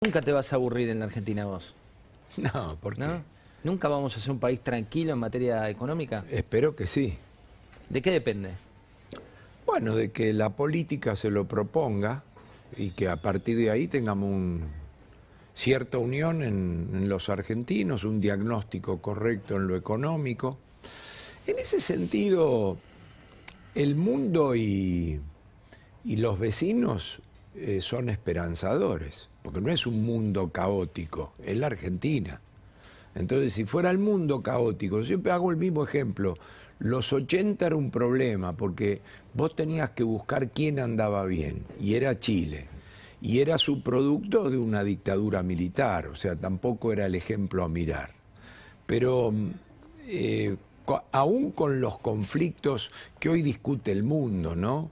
Nunca te vas a aburrir en la Argentina vos, No, ¿por qué? ¿no? ¿Nunca vamos a ser un país tranquilo en materia económica? Espero que sí. ¿De qué depende? Bueno, de que la política se lo proponga y que a partir de ahí tengamos cierta unión en los argentinos, un diagnóstico correcto en lo económico. En ese sentido, el mundo y los vecinos son esperanzadores, porque no es un mundo caótico, es la Argentina. Entonces, si fuera el mundo caótico, siempre hago el mismo ejemplo, los 80 era un problema, porque vos tenías que buscar quién andaba bien, y era Chile, y era subproducto de una dictadura militar, o sea, tampoco era el ejemplo a mirar. Pero aún con los conflictos que hoy discute el mundo, ¿no?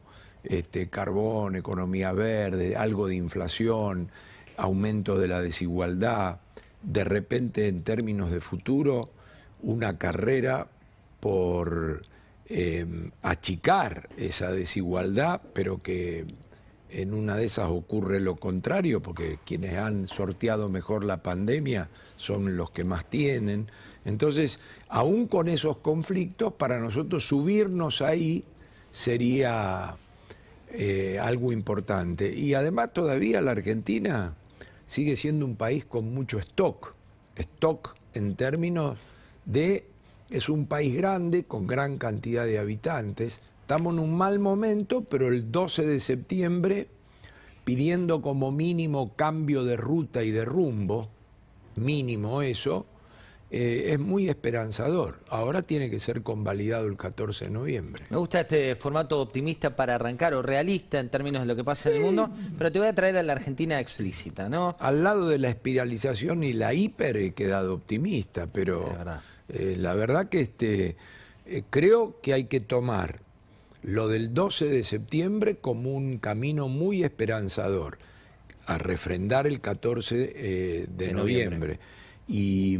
Carbón, economía verde, algo de inflación, aumento de la desigualdad, de repente en términos de futuro, una carrera por achicar esa desigualdad, pero que en una de esas ocurre lo contrario, porque quienes han sorteado mejor la pandemia son los que más tienen. Entonces, aún con esos conflictos, para nosotros subirnos ahí sería algo importante. Y además todavía la Argentina sigue siendo un país con mucho stock en términos de, es un país grande con gran cantidad de habitantes, estamos en un mal momento, pero el 12 de septiembre, pidiendo como mínimo cambio de ruta y de rumbo, mínimo eso, es muy esperanzador. Ahora tiene que ser convalidado el 14 de noviembre. Me gusta este formato optimista para arrancar, o realista en términos de lo que pasa en el mundo, pero te voy a traer a la Argentina explícita, ¿no? Al lado de la espiralización y la hiper he quedado optimista, pero la verdad que creo que hay que tomar lo del 12 de septiembre como un camino muy esperanzador, a refrendar el 14 de noviembre. Y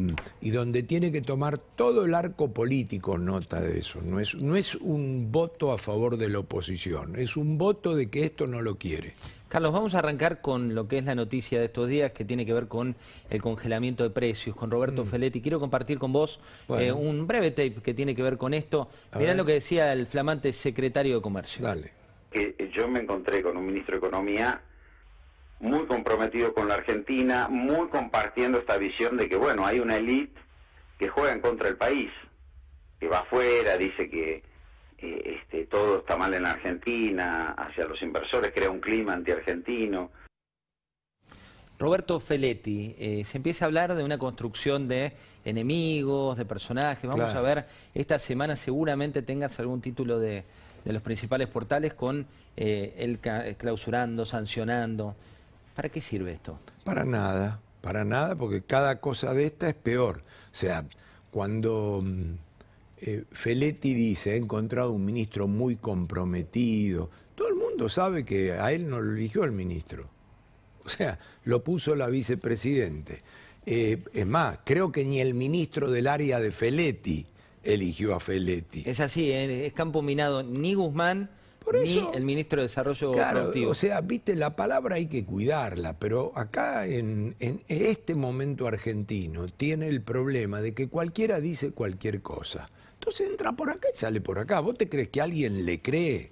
donde tiene que tomar todo el arco político nota de eso. No es un voto a favor de la oposición, es un voto de que esto no lo quiere. Carlos, vamos a arrancar con lo que es la noticia de estos días, que tiene que ver con el congelamiento de precios, con Roberto Feletti. Quiero compartir con vos un breve tape que tiene que ver con esto. Mirá lo que decía el flamante secretario de Comercio. Dale. Yo me encontré con un ministro de Economía muy comprometido con la Argentina, muy compartiendo esta visión de que, bueno, hay una élite que juega en contra del país, que va afuera, dice que todo está mal en la Argentina, hacia los inversores, crea un clima anti-argentino. Roberto Feletti, se empieza a hablar de una construcción de enemigos, de personajes. Vamos a ver, esta semana seguramente tengas algún título de los principales portales con él clausurando, sancionando. ¿Para qué sirve esto? Para nada, porque cada cosa de esta es peor. O sea, cuando Feletti dice, he encontrado un ministro muy comprometido, todo el mundo sabe que a él no lo eligió el ministro. O sea, lo puso la vicepresidente. Es más, creo que ni el ministro del área de Feletti eligió a Feletti. Es así, es campo minado, ni Guzmán ni el ministro de Desarrollo Productivo. O sea, viste, la palabra hay que cuidarla, pero acá en este momento argentino tiene el problema de que cualquiera dice cualquier cosa. Entonces entra por acá y sale por acá. ¿Vos te crees que alguien le cree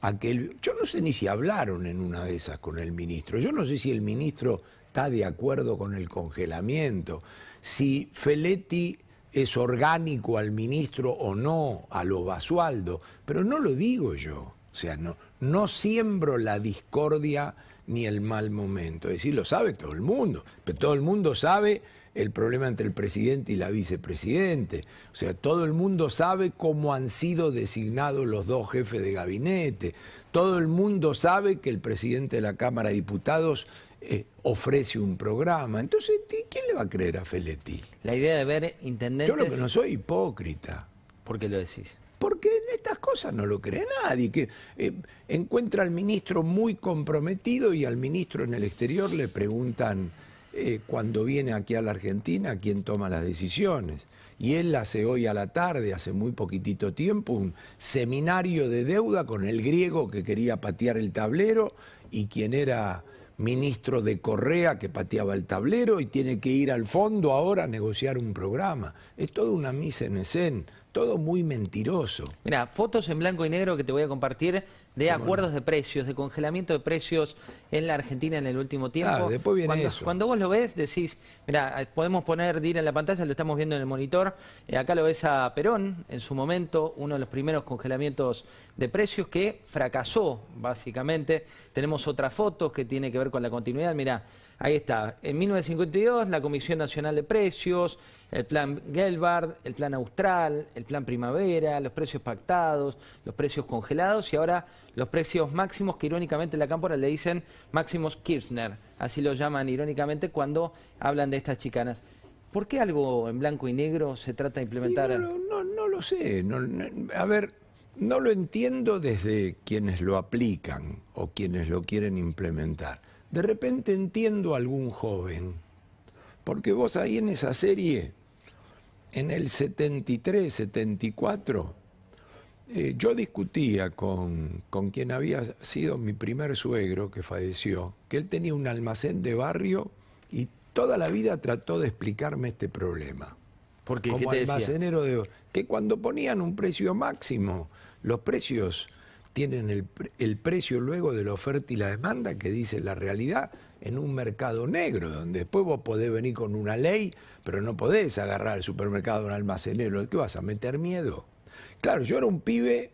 a que yo no sé ni si hablaron en una de esas con el ministro. Yo no sé si el ministro está de acuerdo con el congelamiento, si Feletti es orgánico al ministro o no, a lo Basualdo, pero no lo digo yo. O sea, no siembro la discordia ni el mal momento. Es decir, lo sabe todo el mundo, pero todo el mundo sabe el problema entre el presidente y la vicepresidente. O sea, todo el mundo sabe cómo han sido designados los dos jefes de gabinete. Todo el mundo sabe que el presidente de la Cámara de Diputados ofrece un programa. Entonces, ¿quién le va a creer a Feletti? La idea de ver intendentes... Yo lo que no soy hipócrita. ¿Por qué lo decís? Porque estas cosas no lo cree nadie, que encuentra al ministro muy comprometido y al ministro en el exterior le preguntan cuando viene aquí a la Argentina quién toma las decisiones. Y él hace hoy a la tarde, hace muy poquitito tiempo, un seminario de deuda con el griego que quería patear el tablero y quien era ministro de Correa que pateaba el tablero y tiene que ir al fondo ahora a negociar un programa. Es toda una mise en scène, todo muy mentiroso. Mira, fotos en blanco y negro que te voy a compartir de acuerdos de precios, de congelamiento de precios en la Argentina en el último tiempo. Claro, después viene eso. Cuando vos lo ves, decís, mira, podemos poner DIR en la pantalla, lo estamos viendo en el monitor. Acá lo ves a Perón, en su momento, uno de los primeros congelamientos de precios que fracasó, básicamente. Tenemos otras fotos que tiene que ver con la continuidad. Mira, ahí está. En 1952, la Comisión Nacional de Precios, el plan Gelbard, el plan Austral, el plan Primavera, los precios pactados, los precios congelados y ahora los precios máximos que irónicamente en la cámpora le dicen máximos Kirchner. Así lo llaman irónicamente cuando hablan de estas chicanas. ¿Por qué algo en blanco y negro se trata de implementar? No lo sé. A ver, no lo entiendo desde quienes lo aplican o quienes lo quieren implementar. De repente entiendo a algún joven, porque vos ahí en esa serie, en el 73, 74, yo discutía con quien había sido mi primer suegro, que falleció, que él tenía un almacén de barrio y toda la vida trató de explicarme este problema. Porque como ¿qué te almacenero de... que cuando ponían un precio máximo, los precios tienen el precio luego de la oferta y la demanda, que dice la realidad, en un mercado negro, donde después vos podés venir con una ley, pero no podés agarrar al supermercado de un almacenero. ¿Qué vas a meter miedo? Claro, yo era un pibe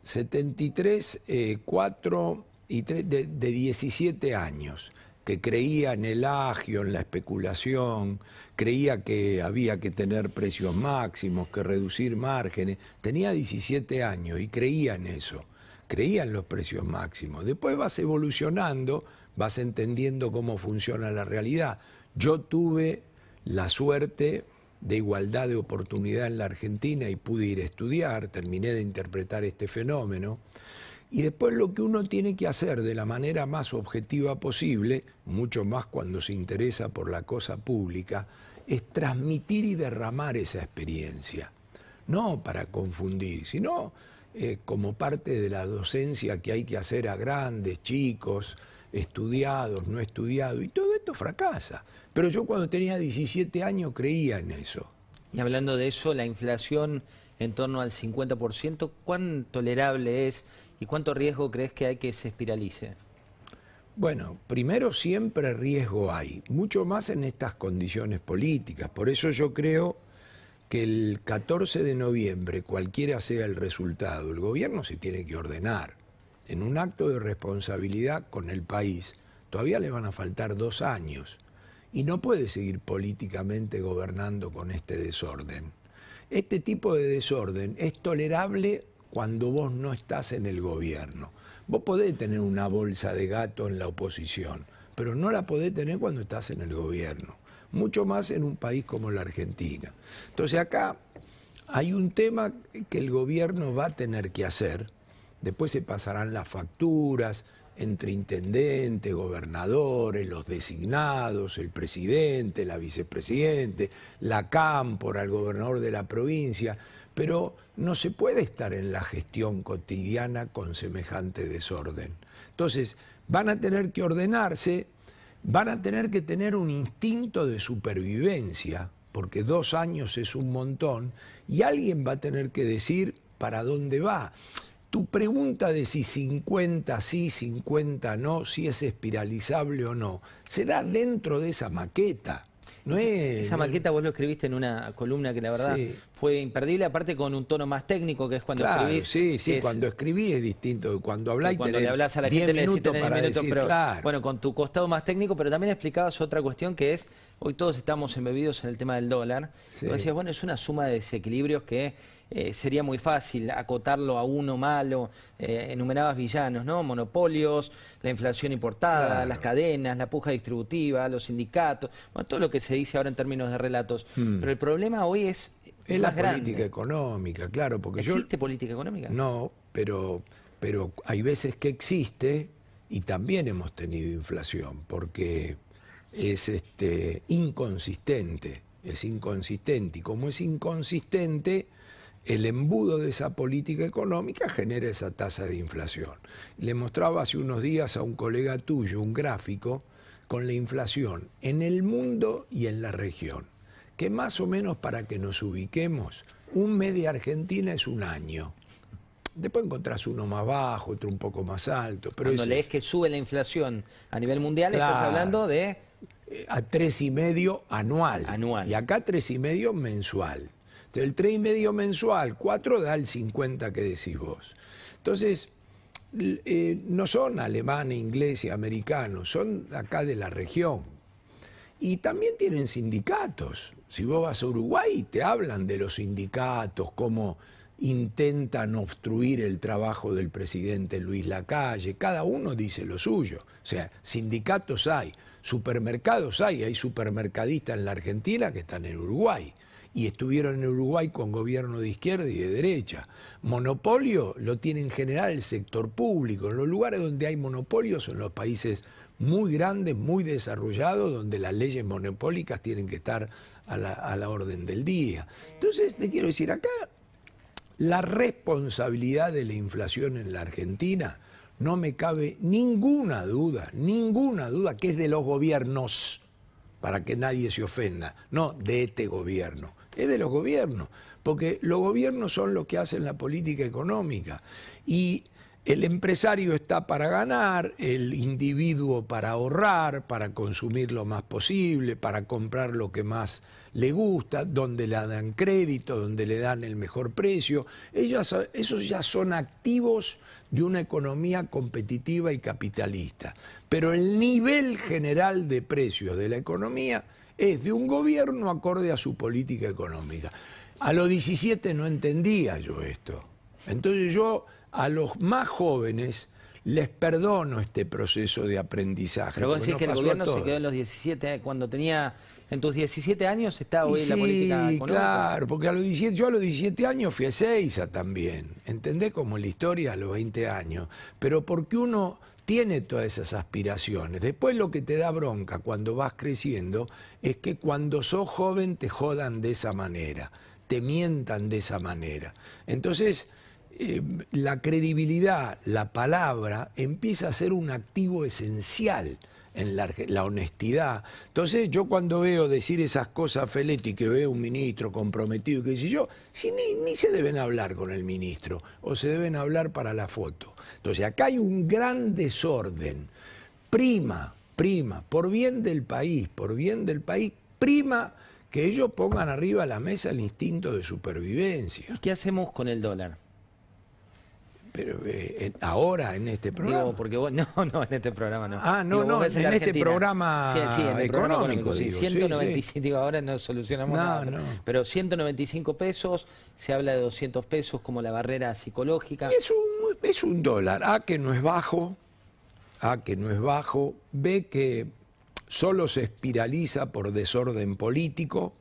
73, 4 y 3, de 17 años, que creía en el agio, en la especulación, creía que había que tener precios máximos, que reducir márgenes. Tenía 17 años y creía en eso. Creía en los precios máximos. Después vas evolucionando, vas entendiendo cómo funciona la realidad. Yo tuve la suerte de igualdad de oportunidad en la Argentina y pude ir a estudiar, terminé de interpretar este fenómeno. Y después lo que uno tiene que hacer de la manera más objetiva posible, mucho más cuando se interesa por la cosa pública, es transmitir y derramar esa experiencia. No para confundir, sino como parte de la docencia que hay que hacer a grandes, chicos, estudiados, no estudiados, y todo esto fracasa. Pero yo cuando tenía 17 años creía en eso. Y hablando de eso, la inflación en torno al 50%, ¿cuán tolerable es y cuánto riesgo crees que hay que se espiralice? Bueno, primero siempre riesgo hay, mucho más en estas condiciones políticas. Por eso yo creo que el 14 de noviembre, cualquiera sea el resultado, el gobierno se tiene que ordenar. En un acto de responsabilidad con el país, todavía le van a faltar 2 años y no puede seguir políticamente gobernando con este desorden. Este tipo de desorden es tolerable cuando vos no estás en el gobierno. Vos podés tener una bolsa de gato en la oposición, pero no la podés tener cuando estás en el gobierno. Mucho más en un país como la Argentina. Entonces acá hay un tema que el gobierno va a tener que hacer. Después se pasarán las facturas entre intendentes, gobernadores, los designados, el presidente, la vicepresidente, la cámpora, el gobernador de la provincia, pero no se puede estar en la gestión cotidiana con semejante desorden. Entonces van a tener que ordenarse, van a tener que tener un instinto de supervivencia, porque 2 años es un montón, y alguien va a tener que decir para dónde va. Tu pregunta de si 50 sí, 50 no, si es espiralizable o no, se da dentro de esa maqueta. No es, esa maqueta vos lo escribiste en una columna que la verdad sí, fue imperdible, aparte con un tono más técnico, que es cuando claro, escribís. Sí, sí, es, cuando escribís es distinto de cuando hablás y cuando le hablas a la gente le decís tenés 10 minutos, pero claro. Bueno, con tu costado más técnico, pero también explicabas otra cuestión que es, hoy todos estamos embebidos en el tema del dólar. Sí. Y vos decías, bueno, es una suma de desequilibrios que sería muy fácil acotarlo a uno malo, enumerabas villanos, ¿no? Monopolios, la inflación importada, claro, las cadenas, la puja distributiva, los sindicatos, bueno, todo lo que se dice ahora en términos de relatos. Pero el problema hoy es la grande. Política económica, claro, porque ¿Existe política económica? No, pero hay veces que existe y también hemos tenido inflación, porque es inconsistente, y como es inconsistente, el embudo de esa política económica genera esa tasa de inflación. Le mostraba hace unos días a un colega tuyo un gráfico con la inflación en el mundo y en la región, que más o menos, para que nos ubiquemos, un mes de Argentina es un año. Después encontrás uno más bajo, otro un poco más alto. Pero cuando lees que sube la inflación a nivel mundial, claro, estás hablando de... a 3,5 anual. Y acá 3,5 mensual. Entonces el 3,5 mensual, 4 da el 50 que decís vos. Entonces, no son alemanes, ingleses, americanos, son acá de la región. Y también tienen sindicatos. Si vos vas a Uruguay, te hablan de los sindicatos, cómo intentan obstruir el trabajo del presidente Luis Lacalle. Cada uno dice lo suyo. O sea, sindicatos hay, supermercados hay supermercadistas en la Argentina que están en Uruguay. Y estuvieron en Uruguay con gobierno de izquierda y de derecha. Monopolio lo tiene en general el sector público. En los lugares donde hay monopolios son los países muy grandes, muy desarrollados, donde las leyes monopólicas tienen que estar a la orden del día. Entonces, te quiero decir, acá la responsabilidad de la inflación en la Argentina, no me cabe ninguna duda, que es de los gobiernos, para que nadie se ofenda, no de este gobierno, es de los gobiernos, porque los gobiernos son los que hacen la política económica y el empresario está para ganar, el individuo para ahorrar, para consumir lo más posible, para comprar lo que más le gusta, donde le dan crédito, donde le dan el mejor precio. Esos ya son activos de una economía competitiva y capitalista. Pero el nivel general de precios de la economía es de un gobierno acorde a su política económica. A los 17 no entendía yo esto. Entonces yo a los más jóvenes les perdono este proceso de aprendizaje. Pero vos decís que el gobierno se quedó en los 17, cuando tenía, en tus 17 años estaba hoy en la política económica. Claro, porque yo a los 17 años fui a Ezeiza también, ¿entendés? Como la historia a los 20 años, pero porque uno tiene todas esas aspiraciones. Después lo que te da bronca cuando vas creciendo es que cuando sos joven te jodan de esa manera, te mientan de esa manera. Entonces, la credibilidad, la palabra, empieza a ser un activo esencial en la honestidad. Entonces yo cuando veo decir esas cosas a Feletti, que veo un ministro comprometido, que dice yo, si ni se deben hablar con el ministro, o se deben hablar para la foto. Entonces acá hay un gran desorden. Prima, por bien del país, prima que ellos pongan arriba de la mesa el instinto de supervivencia. ¿Y qué hacemos con el dólar? Pero ahora, en este programa. Digo, porque vos, no, en este programa no. Ah, no, digo, en este programa en el económico. Sí, 195, digo, ahora no solucionamos nada. Pero 195 pesos, se habla de 200 pesos como la barrera psicológica. Es un dólar, que no es bajo, B, que solo se espiraliza por desorden político.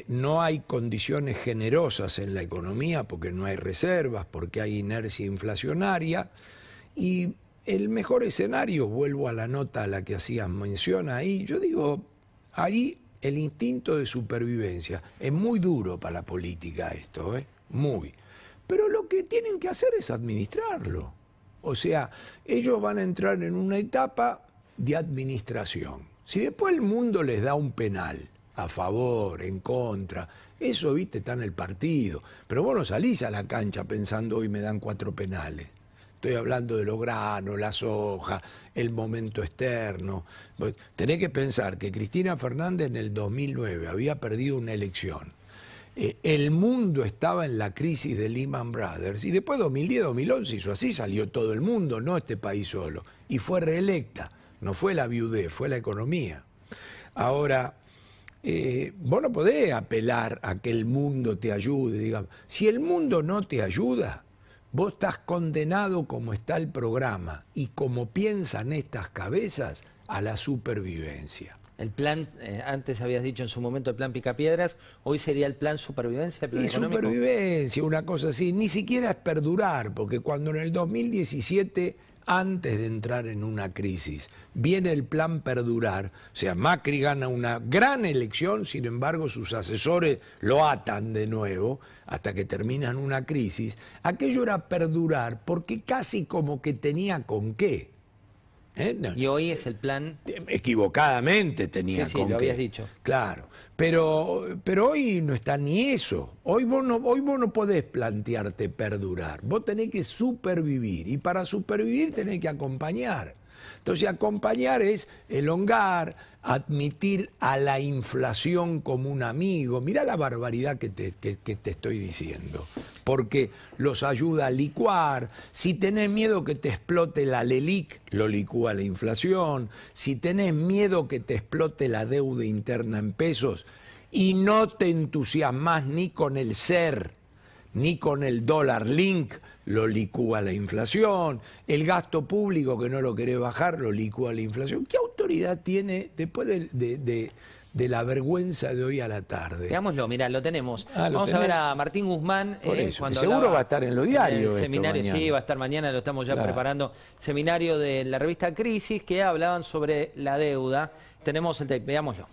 No hay condiciones generosas en la economía porque no hay reservas, porque hay inercia inflacionaria y el mejor escenario, vuelvo a la nota a la que hacías mención ahí, yo digo, ahí el instinto de supervivencia es muy duro para la política esto, muy, pero lo que tienen que hacer es administrarlo, o sea, ellos van a entrar en una etapa de administración. Si después el mundo les da un penal, a favor, en contra, eso, viste, está en el partido. Pero vos no salís a la cancha pensando hoy me dan 4 penales. Estoy hablando de los granos, la soja, el momento externo. Vos tenés que pensar que Cristina Fernández en el 2009 había perdido una elección. El mundo estaba en la crisis de Lehman Brothers y después 2010-2011 hizo así, salió todo el mundo, no este país solo. Y fue reelecta, no fue la viudez, fue la economía. Ahora, vos no podés apelar a que el mundo te ayude, digamos. Si el mundo no te ayuda, vos estás condenado, como está el programa y como piensan estas cabezas, a la supervivencia. El plan, antes habías dicho en su momento el plan Picapiedras, hoy sería el plan supervivencia, el plan económico. Supervivencia, una cosa así, ni siquiera es perdurar, porque cuando en el 2017 antes de entrar en una crisis. Viene el plan perdurar, o sea, Macri gana una gran elección, sin embargo sus asesores lo atan de nuevo hasta que terminan una crisis. Aquello era perdurar porque casi como que tenía con qué. No. Y hoy es el plan... Equivocadamente tenía sí, con lo qué. habías dicho. Claro, pero hoy no está ni eso. Hoy vos no podés plantearte perdurar. Vos tenés que supervivir y para supervivir tenés que acompañar. Entonces acompañar es elongar, admitir a la inflación como un amigo. Mirá la barbaridad que te estoy diciendo, porque los ayuda a licuar. Si tenés miedo que te explote la LELIC, lo licúa la inflación. Si tenés miedo que te explote la deuda interna en pesos y no te entusiasmás ni con el SER, ni con el dólar link, lo licúa la inflación. El gasto público que no lo querés bajar, lo licúa la inflación. ¿Qué autoridad tiene después de la vergüenza de hoy a la tarde? Veámoslo, mirá, lo tenemos. ¿Lo Vamos tenés? a ver a Martín Guzmán. Cuando seguro va a estar en los diarios. El seminario, mañana. sí, va a estar mañana, lo estamos ya preparando. Seminario de la revista Crisis, que hablaban sobre la deuda. Tenemos el tape, veámoslo.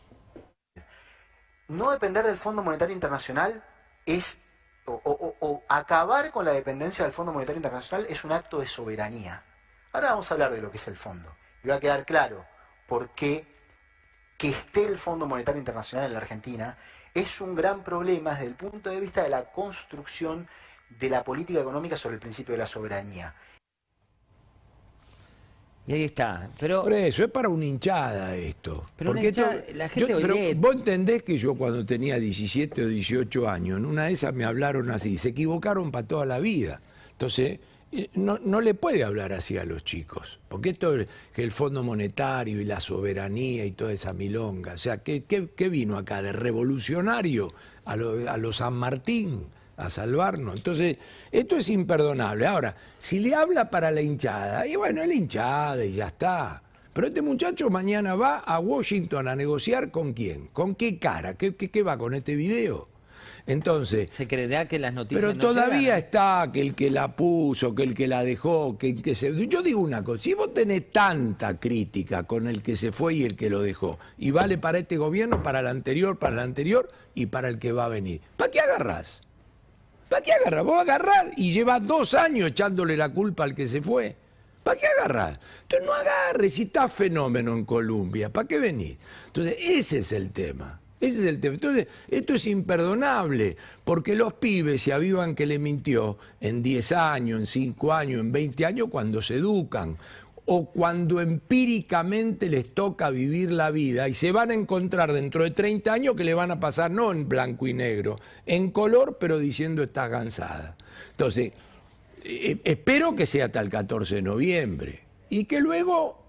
No depender del Fondo Monetario Internacional es... O acabar con la dependencia del Fondo Monetario Internacional es un acto de soberanía. Ahora vamos a hablar de lo que es el fondo. Y va a quedar claro por qué que esté el Fondo Monetario Internacional en la Argentina es un gran problema desde el punto de vista de la construcción de la política económica sobre el principio de la soberanía. Y ahí está. Pero por eso, es para una hinchada esto. Pero porque la gente hoy vos entendés que yo cuando tenía 17 o 18 años, en una de esas me hablaron así, se equivocaron para toda la vida. Entonces, no le puede hablar así a los chicos, porque esto es que el Fondo Monetario y la soberanía y toda esa milonga, o sea, ¿qué vino acá? ¿De revolucionario a los San Martín? A salvarnos. Entonces, esto es imperdonable. Ahora, si le habla para la hinchada, y bueno, es la hinchada y ya está. Pero este muchacho mañana va a Washington a negociar ¿con quién? ¿Con qué cara? ¿Qué va con este video? Entonces... Se creerá que las noticias pero no todavía llegan, ¿no? está que el que la puso, que el que la dejó, que se... Yo digo una cosa, si vos tenés tanta crítica con el que se fue y el que lo dejó, y vale para este gobierno, para el anterior y para el que va a venir, ¿para qué agarrás? ¿Para qué agarrás? Vos agarrás y llevas 2 años echándole la culpa al que se fue. ¿Para qué agarrás? Entonces no agarres, si está fenómeno en Colombia, ¿para qué venís? Entonces ese es el tema. Ese es el tema. Entonces, esto es imperdonable, porque los pibes se avivan que le mintió en 10 años, en 5 años, en 20 años, cuando se educan, o cuando empíricamente les toca vivir la vida y se van a encontrar dentro de 30 años que le van a pasar no en blanco y negro, en color, pero diciendo está cansada. Entonces, espero que sea hasta el 14 de noviembre y que luego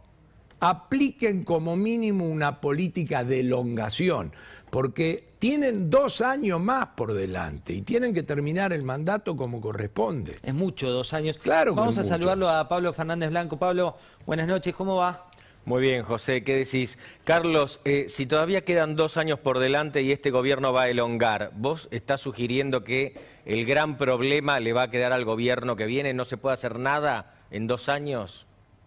apliquen como mínimo una política de elongación, porque tienen 2 años más por delante y tienen que terminar el mandato como corresponde. Es mucho, 2 años. Claro que Vamos es a mucho. saludarlo a Pablo Fernández Blanco. Pablo, buenas noches, ¿cómo va? Muy bien, José, ¿qué decís? Carlos, si todavía quedan 2 años por delante y este gobierno va a elongar, ¿vos estás sugiriendo que el gran problema le va a quedar al gobierno que viene? ¿No se puede hacer nada en 2 años?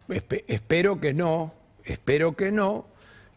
Espero que no,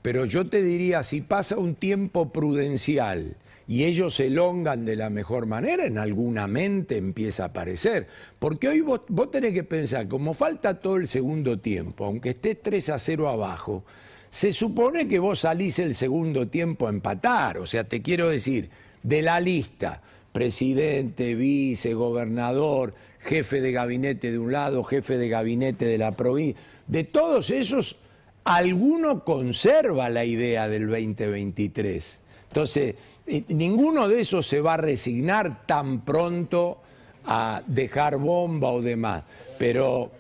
pero yo te diría, si pasa un tiempo prudencial y ellos se elongan de la mejor manera, en alguna mente empieza a aparecer. Porque hoy vos tenés que pensar, como falta todo el segundo tiempo, aunque estés 3-0 abajo, se supone que vos salís el segundo tiempo a empatar. O sea, te quiero decir, de la lista, presidente, vice, gobernador, jefe de gabinete de un lado, jefe de gabinete de la provincia, de todos esos, alguno conserva la idea del 2023. Entonces, ninguno de esos se va a resignar tan pronto a dejar bomba o demás. Pero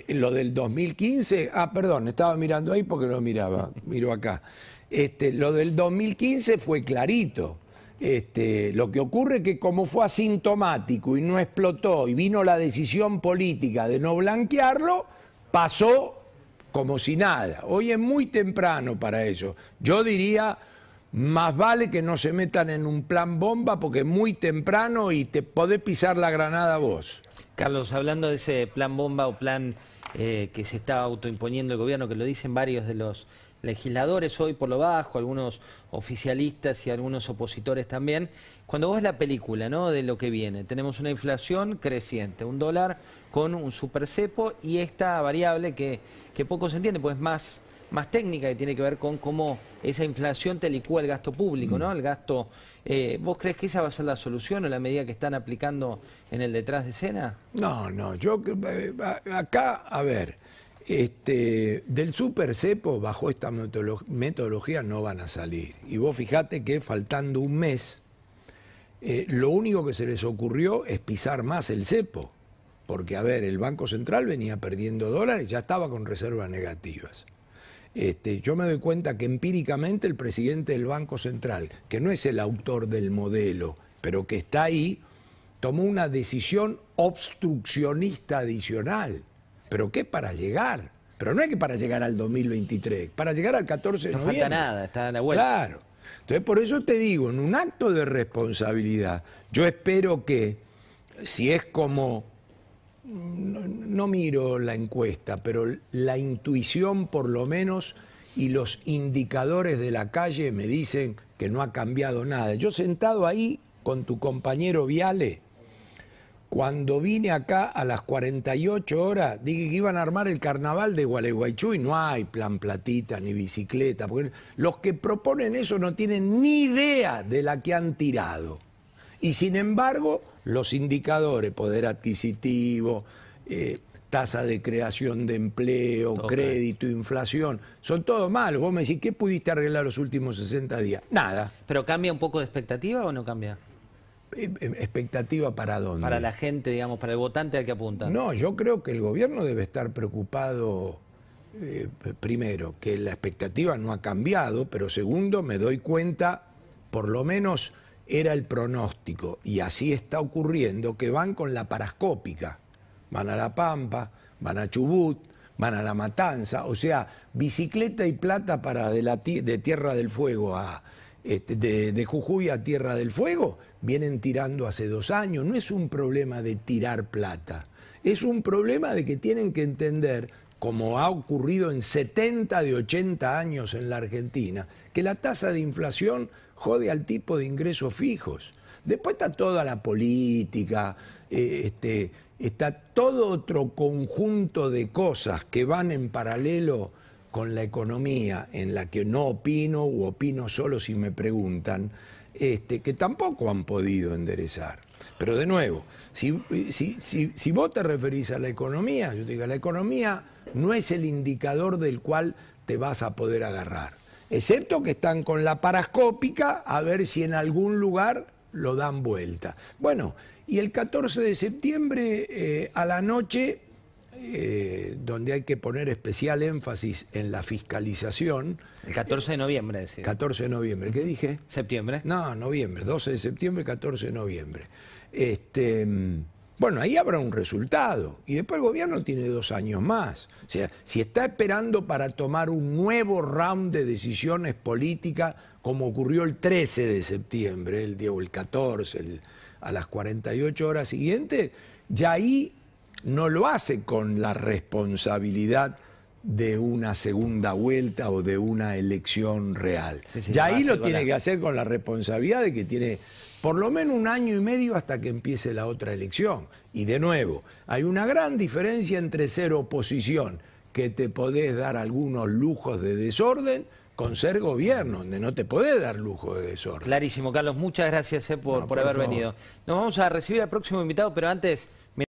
lo del 2015, perdón, estaba mirando ahí porque no miraba, miro acá. Lo del 2015 fue clarito. Lo que ocurre es que como fue asintomático y no explotó y vino la decisión política de no blanquearlo, pasó como si nada. Hoy es muy temprano para eso. Yo diría, más vale que no se metan en un plan bomba porque es muy temprano y te podés pisar la granada vos. Carlos, hablando de ese plan bomba o plan que se está autoimponiendo el gobierno, que lo dicen varios de los legisladores hoy por lo bajo, algunos oficialistas y algunos opositores también. Cuando vos ves la película, ¿no?, de lo que viene, tenemos una inflación creciente, un dólar con un super cepo y esta variable que poco se entiende, pues más técnica, que tiene que ver con cómo esa inflación te licúa el gasto público, ¿no? El gasto. ¿Vos crees que esa va a ser la solución o la medida que están aplicando en el detrás de escena? No, yo acá, a ver, del super cepo bajo esta metodología no van a salir. Y vos fijate que faltando un mes, lo único que se les ocurrió es pisar más el cepo. Porque, a ver, el Banco Central venía perdiendo dólares, ya estaba con reservas negativas. Yo me doy cuenta que empíricamente el presidente del Banco Central, que no es el autor del modelo, pero que está ahí, tomó una decisión obstruccionista adicional. ¿Pero qué para llegar? Pero no es que para llegar al 2023, para llegar al 14 de noviembre. No falta nada, está a la vuelta. Claro. Entonces, por eso te digo, en un acto de responsabilidad, yo espero que, si es como... No miro la encuesta, pero la intuición por lo menos y los indicadores de la calle me dicen que no ha cambiado nada. Yo sentado ahí con tu compañero Viale, cuando vine acá a las 48 horas, dije que iban a armar el carnaval de Gualeguaychú y no hay plan platita ni bicicleta, porque los que proponen eso no tienen ni idea de la que han tirado. Y sin embargo, los indicadores, poder adquisitivo, tasa de creación de empleo, crédito, inflación, son todos malos. Vos me decís, ¿qué pudiste arreglar los últimos 60 días? Nada. ¿Pero cambia un poco de expectativa o no cambia? ¿Expectativa para dónde? Para la gente, digamos, para el votante al que apunta. No, yo creo que el gobierno debe estar preocupado, primero, que la expectativa no ha cambiado, pero segundo, me doy cuenta, por lo menos... era el pronóstico, y así está ocurriendo, que van con la parascópica. Van a La Pampa, van a Chubut, van a La Matanza, o sea, bicicleta y plata para de Tierra del Fuego de Jujuy a Tierra del Fuego, vienen tirando hace 2 años. No es un problema de tirar plata, es un problema de que tienen que entender, como ha ocurrido en 70 de 80 años en la Argentina, que la tasa de inflación jode al tipo de ingresos fijos. Después está toda la política, está todo otro conjunto de cosas que van en paralelo con la economía, en la que no opino u opino solo si me preguntan, que tampoco han podido enderezar. Pero de nuevo, si vos te referís a la economía, yo te digo, la economía no es el indicador del cual te vas a poder agarrar. Excepto que están con la parascópica a ver si en algún lugar lo dan vuelta. Bueno, y el 14 de septiembre a la noche, donde hay que poner especial énfasis en la fiscalización. El 14 de noviembre, decía. 14 de noviembre, ¿qué dije? ¿Septiembre? No, noviembre, 12 de septiembre, 14 de noviembre. Bueno, ahí habrá un resultado y después el gobierno tiene 2 años más. O sea, si está esperando para tomar un nuevo round de decisiones políticas, como ocurrió el 13 de septiembre, el 14, a las 48 horas siguientes, ya ahí no lo hace con la responsabilidad de una segunda vuelta o de una elección real. Sí, ya ahí lo tiene que hacer con la responsabilidad de que tiene por lo menos 1 año y medio hasta que empiece la otra elección. Y de nuevo, hay una gran diferencia entre ser oposición, que te podés dar algunos lujos de desorden, con ser gobierno, donde no te podés dar lujo de desorden. Clarísimo, Carlos. Muchas gracias por haber venido. Nos vamos a recibir al próximo invitado, pero antes...